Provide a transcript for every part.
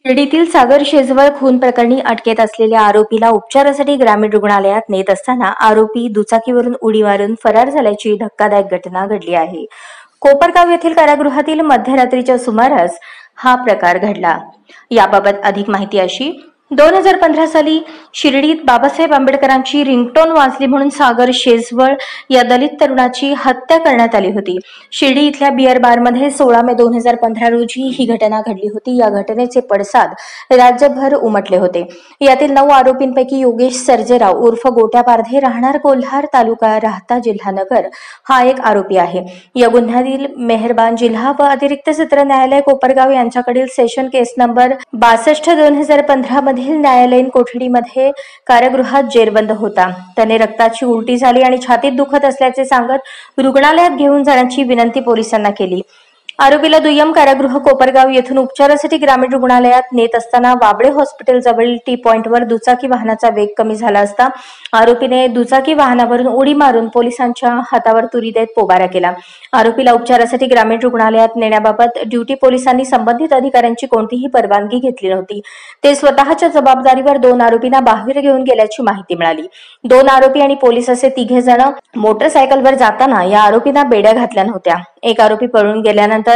शिर्डीतील सागर शेजवळ खून प्रकरणी अटकेत असलेल्या आरोपीला उपचारासाठी ग्रामीण रुग्णालयात नेत असताना आरोपी दुचाकीवरून उडी मारून फरार झाल्याची धक्कादायक घटना घडली आहे। कोपरगाव येथील कारागृहातील मध्यरात्रीच्या सुमारास हा प्रकार घडला। याबाबत अधिक माहिती अशी 2015 साली शिर्डीत बाबासाहेब आंबेडकरांची रिंगटोन वाजली म्हणून सागर शेजवळ या दलित तरुणाची हत्या करण्यात आली होती। शिर्डी इथल्या बियर बारमध्ये 16 मे 2015 रोजी ही घटना घडली होती। या घटनेचे पडसाद राज्यभर उमटले होते। यातील 9 आरोपींपैकी योगेश सर्जेराव उर्फ गोट्या पारधे राहणार कोल्हार तालुका राहता जिल्हा नगर हा एक आरोपी आहे। या गुन्ह्यातील मेहरबान जिल्हा व अतिरिक्त सत्र न्यायालय कोपरगाव यांच्याकडील सेशन केस नंबर 62/2015 मधील न्यायालयीन कोठडीमध्ये कारागृहात जेरबंद होता। त्याने रक्ताची उलटी झाली आणि छातीत दुखत असल्याचे सांगत रुग्णालयात घेऊन जाण्याची विनंती पोलिसांना केली। आरोपीला दुय्यम कारागृह कोपरगाव येथून उपचारासाठी ग्रामीण रुग्णालयात नेत असताना वाबळे हॉस्पिटल जवळील टी पॉइंटवर दुचाकी वाहनाचा वेग कमी झाला असता आरोपीने दुचाकी वाहनावरून उडी मारून पोलिसांच्या हातावर तुरी देत पोबारा केला। आरोपीला उपचारासाठी ग्रामीण रुग्णालयात नेण्याबाबत ड्युटी पोलिसांनी संबंधित अधिकाऱ्यांची कोणतीही परवानगी घेतली नव्हती। ते स्वतःच्या जबाबदारीवर 2 आरोपींना बाहेर घेऊन गेल्याची माहिती मिळाली। 2 आरोपी आणि पोलीस असे 3 जण मोटरसायकलवर जाताना या आरोपींना बेड्या घातल्या नव्हत्या। एक आरोपी पळून गेल्यानंतर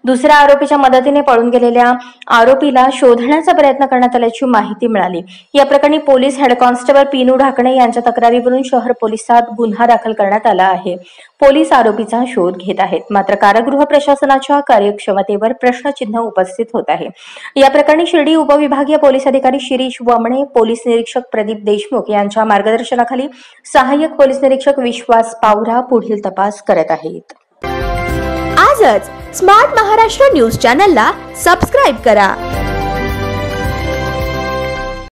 दुसऱ्या आरोपीच्या मदतीने पळून गेलेल्या आरोपीला शोधण्याचा प्रयत्न करण्यात आल्याची माहिती मिळाली। या प्रकरणी पोलीस हेड कॉन्स्टेबल पीनू ढाकणे यांच्या तक्रारीवरून शहर पोलिसात गुन्हा दाखल करण्यात आला आहे। पोलीस आरोपीचा शोध घेत आहेत। मात्र कारागृह प्रशासनाच्या कार्यक्षमतेवर प्रश्नचिन्ह उपस्थित होत आहे। या प्रकरणी शिर्डी उपविभागीय पोलीस अधिकारी शिरीष वमणे, पोलीस निरीक्षक प्रदीप देशमुख यांच्या मार्गदर्शनाखाली सहाय्यक पोलीस निरीक्षक विश्वास पावरा पुढील तपास करत आहेत। आजच स्मार्ट महाराष्ट्र न्यूज चॅनलला सबस्क्राइब करा।